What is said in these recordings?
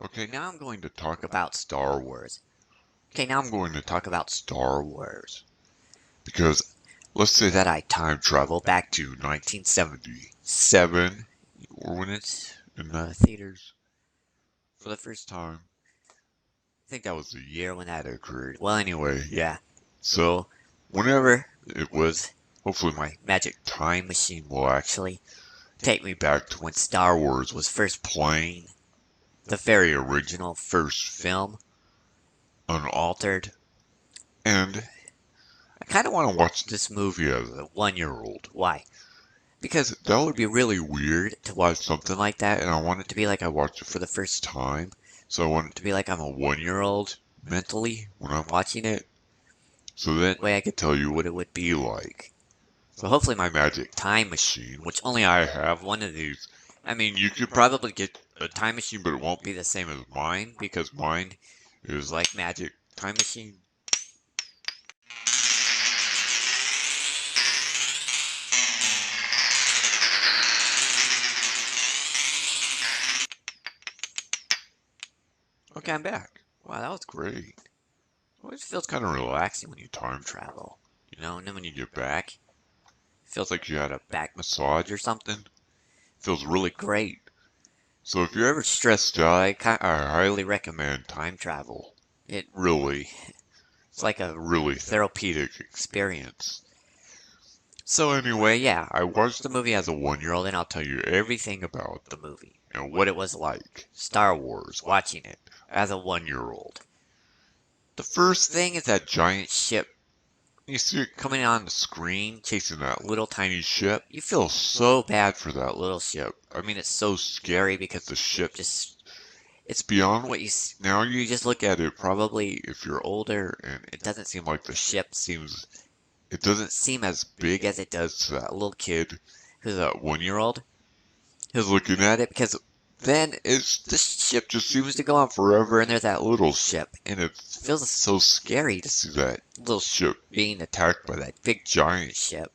Okay, now I'm going to talk about Star Wars. Okay, now I'm going to talk about Star Wars. Because let's say that I time travel back to 1977, or when it's in the theaters for the first time. I think that was the year when that occurred. Well, anyway, yeah. So, whenever it was, hopefully my magic time machine will actually take me back to when Star Wars was first playing. The very original first film, unaltered. And I kind of want to watch this movie as a 1-year-old. Why? Because that would be really weird to watch something like that, and I want it to be like I watched it for the first time. So I want it to be like I'm a 1-year-old mentally when I'm watching it. So that way I could tell you what it would be like. So hopefully my magic time machine, which only I have one of these. I mean, you could probably get a time machine, but it won't be the same as mine, because mine is like magic time machine. Okay, I'm back. Wow, that was great. It always feels kind of relaxing when you time travel, and then when you get back, it feels like you had a back massage or something. It feels really great. So if you're ever stressed out, I highly recommend time travel. It's like a really therapeutic experience. So anyway, yeah, I watched the movie as a 1-year-old, and I'll tell you everything about the movie and what it was like. Star Wars, watching it as a 1-year-old. The first thing is that giant ship. You see it coming on the screen, chasing that little tiny ship. You feel so bad for that little ship. I mean, it's so scary because the ship it's beyond what you see. Now you just look at it, probably if you're older, and it doesn't seem like it doesn't seem as big as it does to that little kid who's a 1-year-old who's looking at it, because then this ship just seems to go on forever, and there's that little ship, and it feels so scary to see that little ship being attacked by that big giant ship.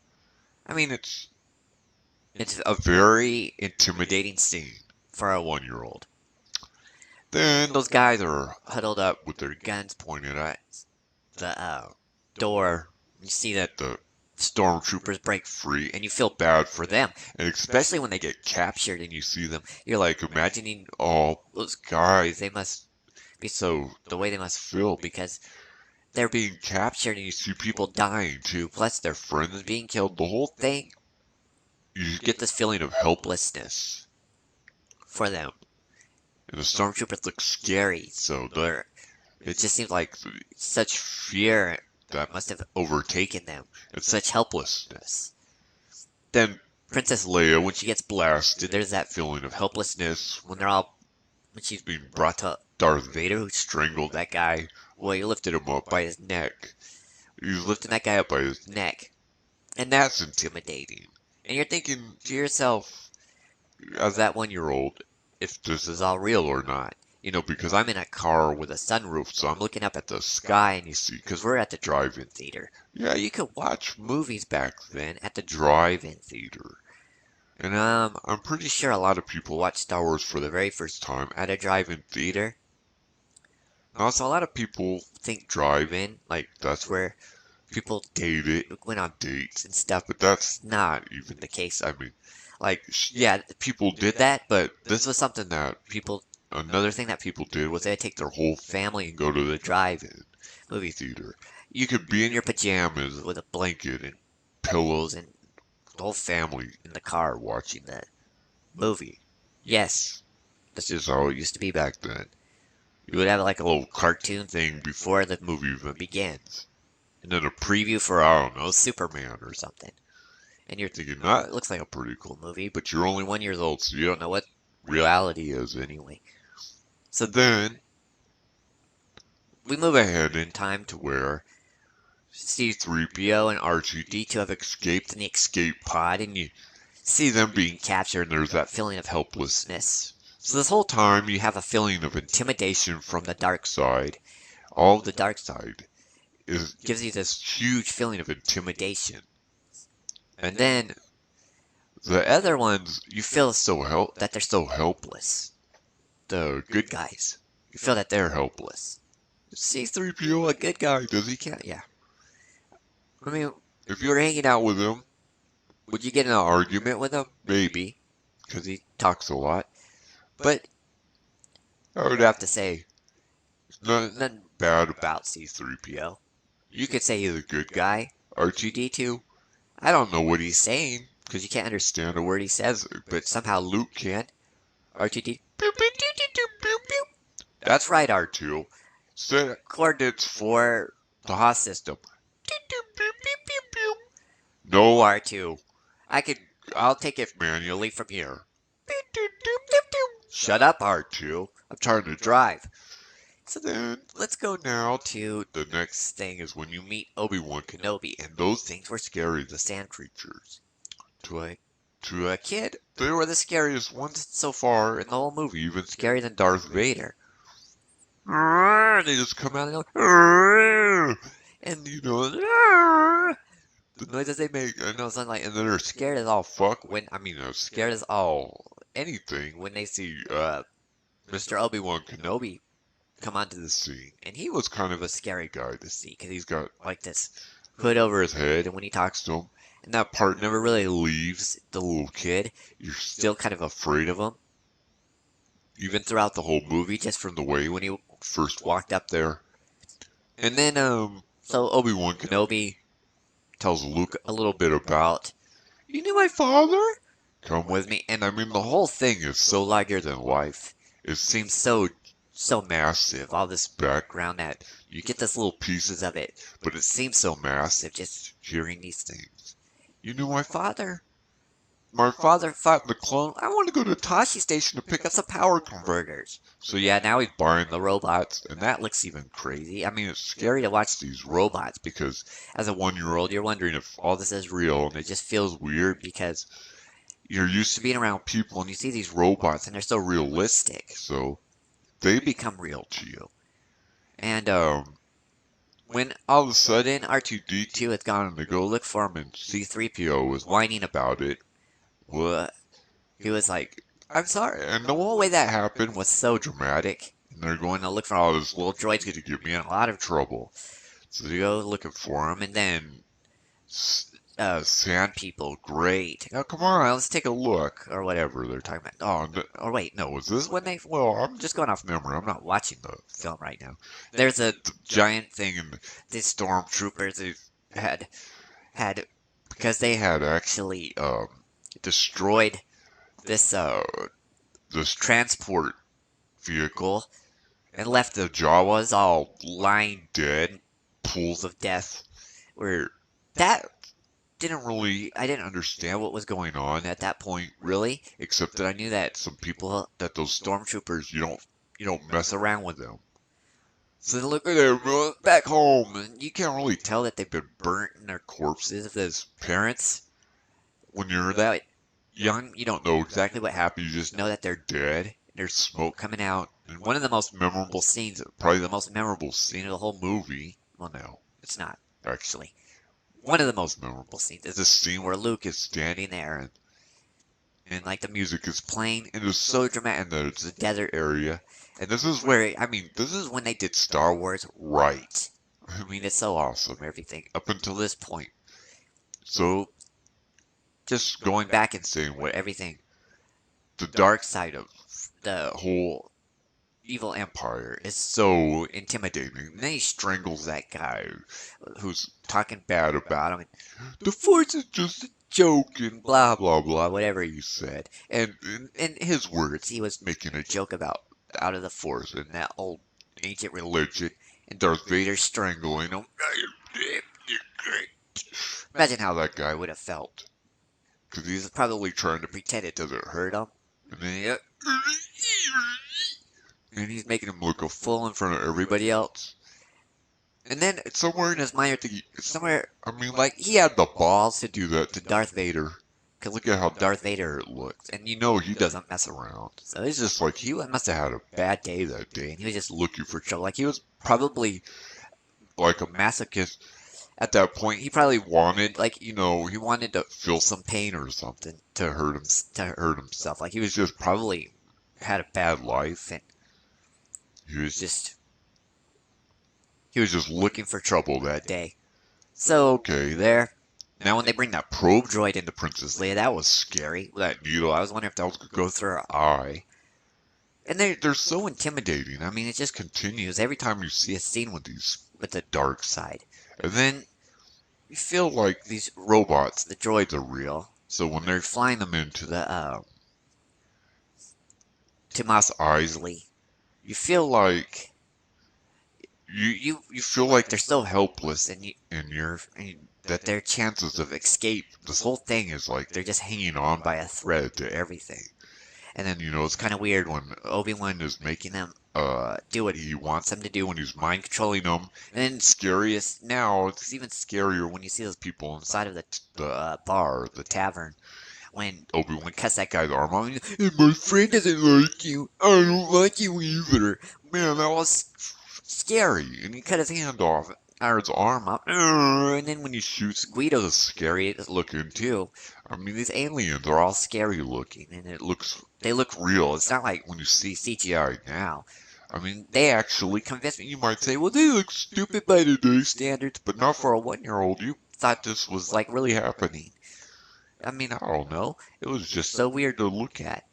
I mean, it's a very intimidating scene for a 1-year-old. Then those guys are huddled up with their guns pointed at the door. You see that the stormtroopers break free, and you feel bad for them. And especially when they get captured and you see them, you're like imagining, oh, those guys, they must be the way they must feel, because they're being captured and you see people dying too, plus their friends being killed. The whole thing, you get this feeling of helplessness for them. And the stormtroopers look scary, so it just seems like such fear that must have overtaken them, and such helplessness. Then Princess Leia, when she gets blasted, there's that feeling of helplessness when she's being brought to Darth Vader, who strangled that guy. Well, he lifted him up by his neck. He was lifting that guy up by his neck. And that's intimidating. And you're thinking to yourself, as that 1-year-old, if this is all real or not. Because I'm in a car with a sunroof, so I'm looking up at the sky, and you see, because we're at the drive-in theater. Yeah, you could watch movies back then at the drive-in theater. And I'm pretty sure a lot of people watch Star Wars for the very first time at a drive-in theater. And also, a lot of people think drive-in, like, that's where people went on dates and stuff, but that's not even the case. I mean, like, yeah, people did that, but this was something that another thing that people did was they'd take their whole family and go to the drive-in movie theater. You could be in your pajamas with a blanket and pillows and the whole family in the car watching that movie. Yes, that's just how it used to be back then. You would have like a little cartoon thing before the movie even begins. And then a preview for, I don't know, Superman or something. And you're thinking, oh, it looks like a pretty cool movie, but you're only 1 year old, so you don't know what reality is anyway. So then, we move ahead in time to where C-3PO and R2-D2 have escaped in the escape pod, and you see them being captured, and there's that feeling of helplessness. So this whole time, you have a feeling of intimidation from the dark side. All of the dark side gives you this huge feeling of intimidation. And then, the other ones, you feel that they're so helpless. the good guys. You feel that they're helpless. Is C-3PO a good guy? Does he count? Yeah. I mean, if you were hanging out with him, would you get in an argument with him? Maybe, because he talks a lot. But I would have to say, nothing bad about C-3PO. You could say he's a good guy. R2-D2, I don't know what he's saying, because you can't understand a word he says, but somehow Luke can. R2-D2, that's right, R2. So, coordinates for the Haas system. No, R2. I'll take it manually from here. Shut up, R2. I'm trying to drive. So then, let's go now to the next thing is when you meet Obi-Wan Kenobi, and those things were scary, the sand creatures. To a kid, they were the scariest ones so far in the whole movie, even scarier than Darth Vader. They just come out and go, and you know, the noises they make, and then they're scared as all fuck scared as all anything when they see Mr. Obi-Wan Kenobi come onto the scene. And he was kind of a scary guy to see, because he's got like this hood over his head, and when he talks to him, and that part never really leaves the little kid, you're still kind of afraid of him. Even throughout the whole movie, just from the way when he first walked up there. And then, so Obi-Wan Kenobi tells Luke a little bit about, you knew my father? Come with me. And I mean, the whole thing is so larger than life. It seems so massive, all this background that you get this little pieces of it, but it seems so massive just hearing these things. You knew my father? My father fought in the clone. I want to go to Tashi Station to pick up some power converters. So yeah, now he's buying the robots, and that looks even crazy. I mean, it's scary to watch these robots, because as a 1-year-old, you're wondering if all this is real, and it just feels weird, because you're used to being around people, and you see these robots, and they're so realistic, so they become real to you. And, when all of a sudden R2-D2 had gone to go look for him and C-3PO was whining about it, what? He was like, I'm sorry. And the whole way that happened was so dramatic. And they're going to look for all those little droids going to get me in a lot of trouble. So they go looking for him, and then sand people, great. Oh, come on, let's take a look, or whatever they're talking about. Oh, or wait, no, was this when they? Well, I'm just going off memory. I'm not watching the film right now. There's a giant thing, and the stormtroopers had because they had actually destroyed this transport vehicle and left the Jawas all lying dead, pools of death, where that I didn't understand what was going on at that point, really, except that I knew that that those stormtroopers, you don't mess around with them. So they look at them back home, and you can't really tell that they've been burnt in their corpses as parents. When you're that young, you don't know exactly what happened, you just know that they're dead, and there's smoke coming out. And one of the most memorable scenes, probably the most memorable scene of the whole movie, well no, it's not, actually. One of the most memorable scenes is the scene where Luke is standing there and like the music is playing and it's so dramatic and there's a desert area. And this is this is when they did Star Wars right. I mean, it's so awesome, everything, up until this point. So, just going back and saying the dark side of the whole evil empire is so intimidating. And then he strangles that guy who's talking bad about him. And, the Force is just a joke and blah, blah, blah, whatever he said. And in his words, he was making a joke about out of the Force and that old ancient religion and Darth Vader strangling him. Imagine how that guy would have felt. Because he's probably trying to pretend it doesn't hurt him. And then and he's making him look a fool in front of everybody else. And then somewhere in his mind, he had the balls to do that to Darth Vader. Because look at how Darth Vader looks. And you know he doesn't mess around. So it's just like, he must have had a bad day that day. And he was just looking for trouble. Like, he was probably like a masochist at that point. He probably wanted, he wanted to feel some pain or something to hurt himself. Like, he was just probably had a bad life, and he was just he was just looking for trouble that day. So okay, there. Now when they bring that probe droid into Princess Leia, that was scary. That needle, I was wondering if that was gonna go through her eye. And they're so intimidating. I mean, it just continues every time you see a scene with the dark side. And then you feel like these robots, the droids, are real. So when they're flying them into the to Mos Eisley, you feel like you feel like they're so helpless, and that their chances of escape, this whole thing is like they're just hanging on by a thread to everything. And then, it's kind of weird when Obi-Wan is making them do what he wants them to do when he's mind controlling them. And then scariest now, it's even scarier when you see those people inside of the bar, the tavern, when Obi-Wan cuts that guy's arm off. And my friend doesn't like you. I don't like you either. Man, that was scary. And he cut his hand off, or his arm up. And then when he shoots, Guido's scary looking too. I mean, these aliens are all scary looking, and they look real. It's not like when you see CGI now. I mean, they actually convince me. You might say, well, they look stupid by today's standards, but not for a 1-year-old. You thought this was like really happening. I mean, I don't know. It was just so weird to look at.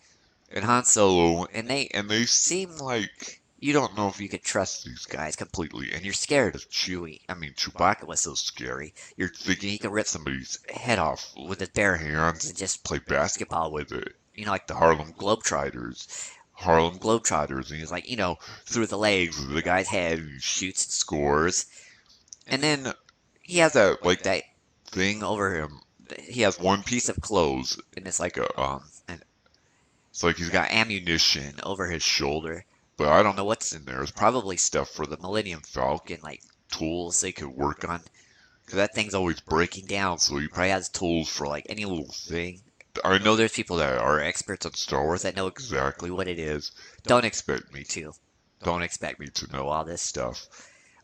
And Han Solo, and they seem like you don't know if you can trust these guys completely, and you're scared of Chewie. I mean, Chewbacca was so scary. You're thinking he can rip somebody's head off with his bare hands and just play basketball with it. Like the Harlem Globetrotters. And he's like, through the legs of the guy's head, and he shoots and scores. And then he has that thing over him. He has one piece of clothes, and it's like it's like he's got ammunition over his shoulder. But I don't know what's in there. It's probably stuff for the Millennium Falcon, like tools they could work on. Because that thing's always breaking down, so he probably has tools for like any little thing. I know there's people that are experts on Star Wars that know exactly what it is. Don't expect me to. Don't expect me to know all this stuff.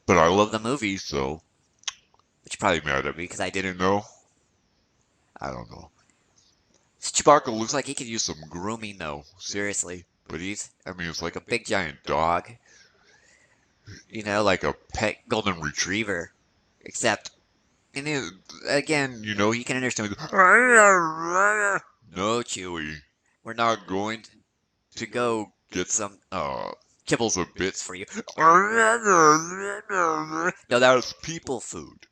But I love the movie, so... But you're probably mad at me because I didn't know. I don't know. Chewbacca looks like he could use some grooming, though. Seriously. But it's like a big giant dog. Like a pet golden retriever. Except, again, he can understand. No, Chewie. We're not going to go get some kibbles or bits for you. No, that was people food.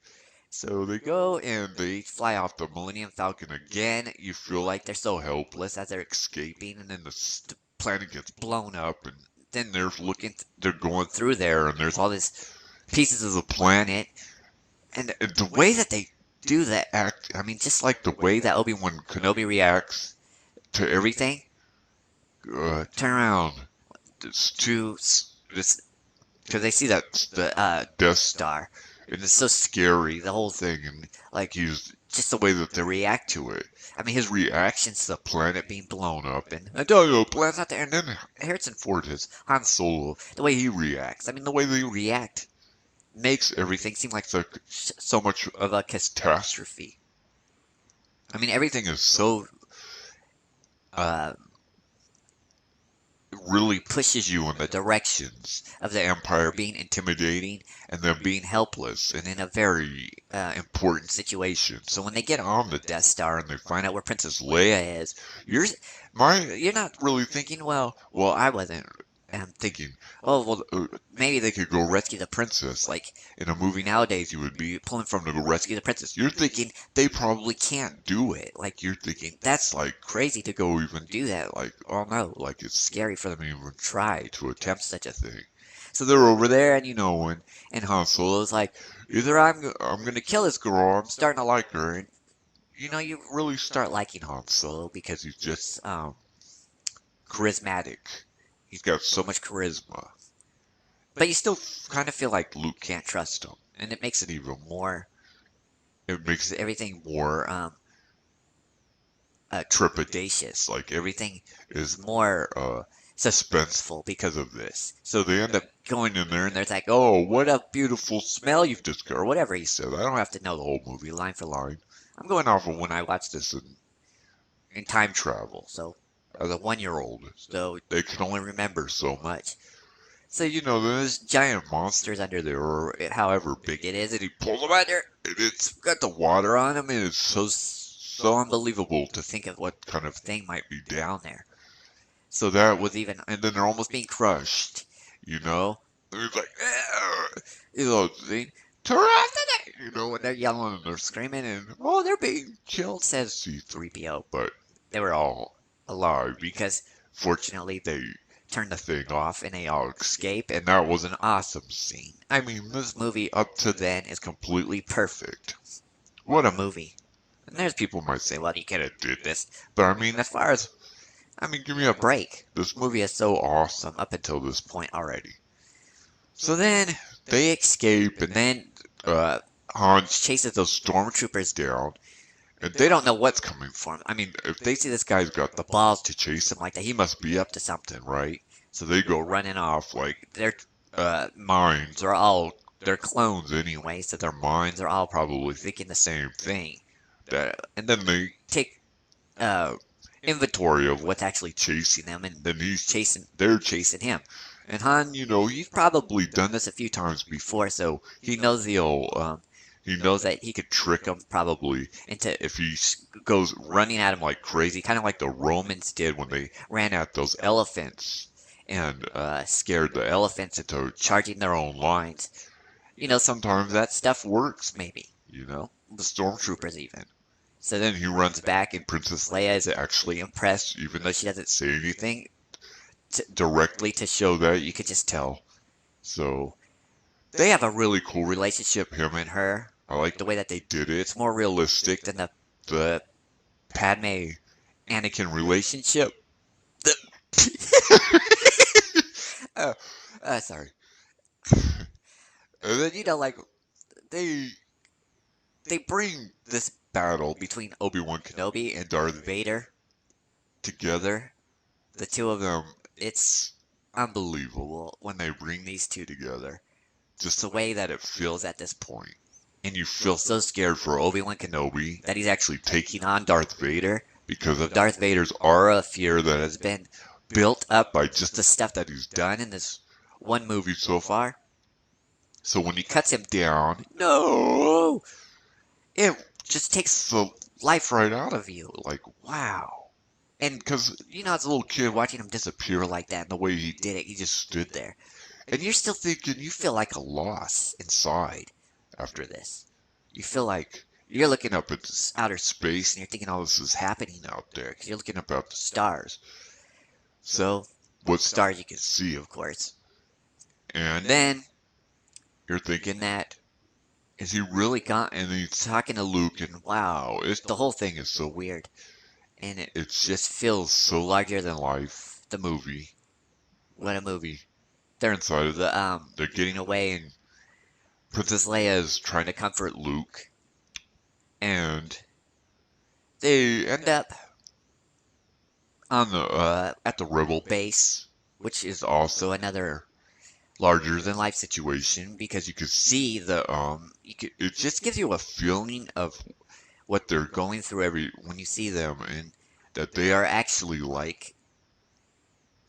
So they go and they fly off the Millennium Falcon again. You feel like they're so helpless as they're escaping, and then the planet gets blown up, and then they're going through there, and there's all these pieces of the planet, and the way that they do that act, just like the way that Obi-Wan Kenobi reacts to everything, turn around, because they see that the Death Star, and it's so scary, the whole thing, and like he's just the way that they react to it. His reactions to the planet being blown up, and I don't know, planet's not there. And then Harrison Ford is Han Solo, the way he reacts. The way they react makes everything seem like so much of a catastrophe. Everything is so really pushes you in the directions of the Empire being intimidating and them being helpless and in a very important situation. So when they get on the Death Star and they find out where Princess Leia is, you're not really thinking, well, I wasn't. I'm thinking, maybe they could go rescue the princess. Like, in a movie nowadays, you would be pulling from to go rescue the princess. You're thinking, they probably can't do it. Like, you're thinking, that's, crazy to go even do that. Like, oh no, it's scary for them to even try to attempt such a thing. So they're over there, and and Han Solo's like, either I'm gonna kill this girl, or I'm starting to like her. And, you really start liking Han Solo because he's just, charismatic. He's got so much charisma. But you still kind of feel like Luke can't trust him. And it makes it even more... It makes everything more trepidatious. Like, everything is more suspenseful because of this. So they end up going in there, and they're like, oh, what a beautiful smell you've discovered. Or whatever he said. I don't have to know the whole movie, line for line. I'm going off of when I watched this in time travel, so... as a 1-year-old, so they can only remember so much. So, there's giant monsters under there, or however big it is, and he pulls them under, and it's got the water on them, and it's so unbelievable to think of what kind of thing might be down there. So that was even, and then they're almost being crushed, And it's like, they turn off the night, and they're yelling and they're screaming, and, oh, they're being killed, says C-3PO, but they were all alive, because fortunately they turn the thing off and they all escape, and that was an awesome scene. I mean, this movie up to then is completely perfect. What a movie. And there's people who might say, well, you could have did this. But I mean, give me a break. This movie is so awesome up until this point already. So then they escape, and then Han chases those stormtroopers down. And they don't know what's coming for him. I mean, if they see this guy's got the balls to chase him like that, he must be up to something, right? So they go running off like their minds are all, they're clones anyway, so their minds are all probably thinking the same thing. And then they take inventory of what's actually chasing them, and then they're chasing him. And Han, he's probably done this a few times before, so he knows he knows that he could trick them probably into, if he goes running at him like crazy, kind of like the Romans did when they ran at those elephants and scared the elephants into charging their own lines. Sometimes that stuff works, maybe, the stormtroopers even. So then he runs back, and Princess Leia is actually impressed, even though she doesn't say anything directly to show that. You could just tell. So they have a really cool relationship, him and her. I like the way that they did it. It's more realistic than the Padme Anakin relationship. Sorry. And then like they bring this battle between Obi-Wan Kenobi and Darth Vader together. The two of them, it's unbelievable when they bring these two together. Just the way that it feels at this point. And you feel so scared for Obi-Wan Kenobi that he's actually taking on Darth Vader because of Darth Vader's aura of fear that has been built up by just the stuff that he's done in this one movie so far. So when he cuts him down, no! It just takes the life right out of you. Like, wow. And because, as a little kid watching him disappear like that and the way he did it, he just stood there. And you're still thinking, you feel like a loss inside after this. You feel like you're looking up at outer space and you're thinking all this is happening out there because you're looking up at the stars. So, what stars you can see, of course. And then you're thinking that, is he really gone? And he's talking to Luke, and wow, the whole thing is so weird. And it just feels so larger than life. The movie. What a movie. They're inside of they're getting away, and Princess Leia is trying to comfort Luke. And they end up on at the Rebel base, which is also another larger than life situation, because you could see it just gives you a feeling of what they're going through when you see them, and that they are actually like,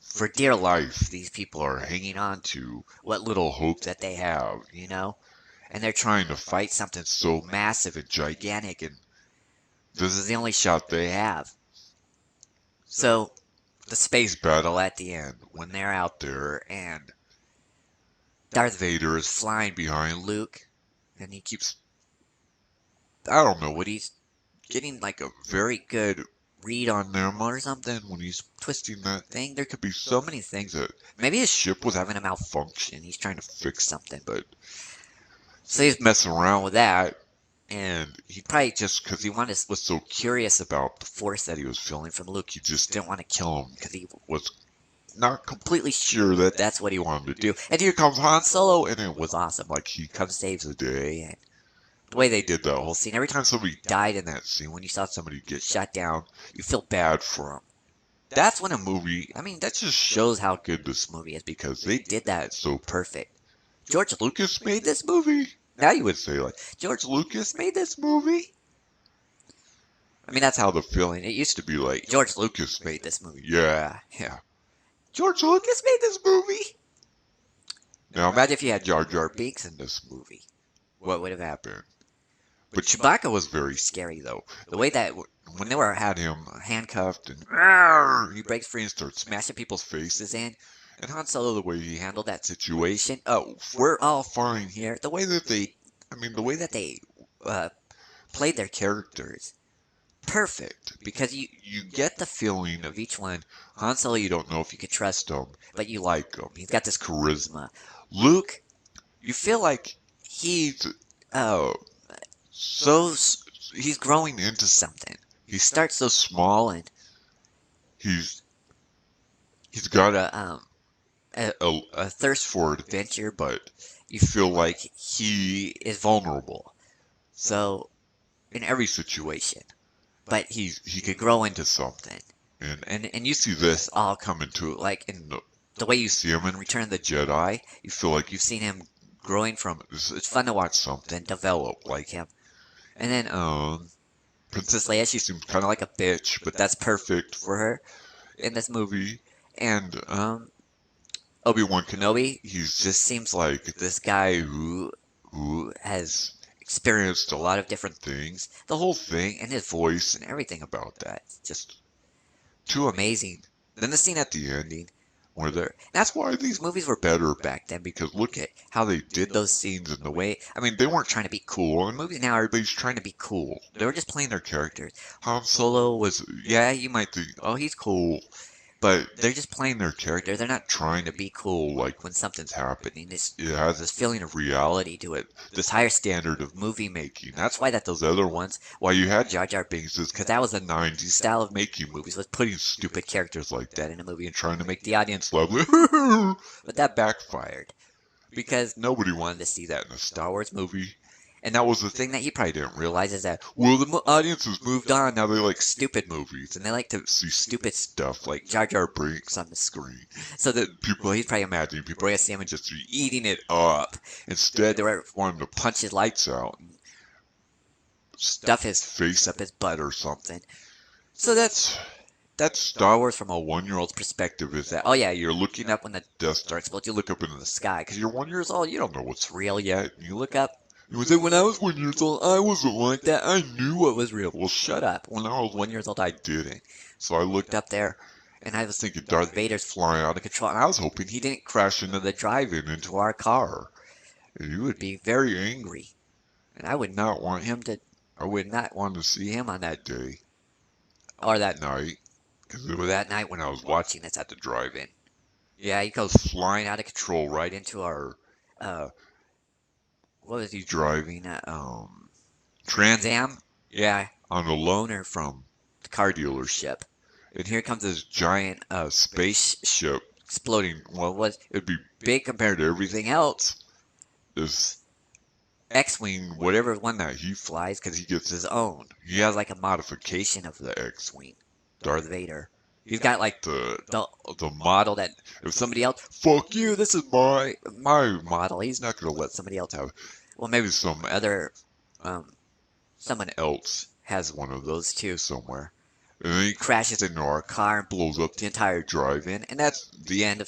for dear life, these people are hanging on to what little hope that they have, and they're trying to fight something so massive and gigantic, and this is the only shot they have. So the space battle at the end, when they're out there, and Darth Vader is flying behind Luke, and he keeps, I don't know what he's getting, like a very good read on them or something when he's twisting that thing. There could be so many things that, maybe his ship was having a malfunction. He's trying to fix something, but so he's messing around with that, and he probably just, because he was so curious about the force that he was feeling from Luke, he just didn't want to kill him because he was not completely sure that that's what he wanted to do. And here comes Han Solo, and it was awesome. Like, he comes, saves the day, and the way they did that whole scene, every time somebody died in that scene, when you saw somebody get shot down, you feel bad for them. That's when a movie, that just shows how good this movie is, because they did that so perfect. George Lucas made this movie? Now you would say, like, George Lucas made this movie? I mean, that's how the feeling. It used to be like George Lucas made this movie. Yeah, yeah. George Lucas made this movie. Now imagine if you had Jar Jar Binks in this movie. What would have happened? But Chewbacca was very scary, though. The way that when they were had him handcuffed and he breaks free and starts smashing people's faces in, and Han Solo, the way he handled that situation. Oh, we're all fine here. The way that they played their characters, perfect. Because you get the feeling of each one. Han Solo, you don't know if you can trust him, but you like him. He's got this charisma. Luke, you feel like he's so he's growing into something. He starts so small, and he's got a thirst for adventure, but you feel like he is vulnerable. So in every situation, but he could grow into something, and you see this all come into like in the way you see him in Return of the Jedi. You feel like you've seen him growing from. It's fun to watch something develop like him. And then, Princess Leia, she seems kind of like a bitch, but that's perfect for her in this movie. And, Obi-Wan Kenobi, he just seems like this guy who has experienced a lot of different things. The whole thing, and his voice, and everything about that. It's just too amazing. Then the scene at the ending, where they're... That's why these movies were better back then, because look at how they did those scenes and the way... I mean, they weren't trying to be cool. In movies now, everybody's trying to be cool. They were just playing their characters. Han Solo was... Yeah, you might think, oh, he's cool. But they're just playing their character. They're not trying to be cool, like, when something's happening. It has this feeling of reality to it. This higher standard of movie making. That's why those other ones, why you had Jar Jar Binks, is because that was the 90s style of making movies, was putting stupid characters like that in a movie and trying to make the audience love it. But that backfired. Because nobody wanted to see that in a Star Wars movie. And that was the thing that he probably didn't realize, is that, well, the audience has moved on. Now they like stupid movies. And they like to see stupid stuff like Jar Jar Binks on the screen. So that people, he's probably imagining people are going to see him and just eating it up. Instead, they were wanting to punch his lights out and stuff his face up his butt or something. So that's Star Wars from a 1-year-old's perspective, is that, oh yeah, you're looking up when the Death Star explodes. You look up into the sky. Because you're 1 year old, you don't know what's real yet. You look up. You would say, when I was 1 year old, I wasn't like that. I knew what was real. Well, shut up. When I was 1 year old, I didn't. So I looked up there, and I was thinking Darth Vader's flying out of control, and I was hoping he didn't crash into the drive-in into our car. And you would be very angry. And I would not want to see him on that day. Or that night. Because it was that night when I was watching this at the drive-in. Yeah, he goes flying out of control right into our, what was he driving? Trans Am? Yeah, on a loaner from the car dealership. And here comes this giant spaceship exploding. Well, it'd be big compared to everything else. This X-Wing, whatever one that he flies, because he gets his own. He has like a modification of the X-Wing. Darth Vader. He's got like the model that if somebody else, fuck you, this is my model. He's not gonna let somebody else have. Well, maybe someone else has one of those too somewhere. And then he crashes into our car and blows up the entire drive-in, and that's the end.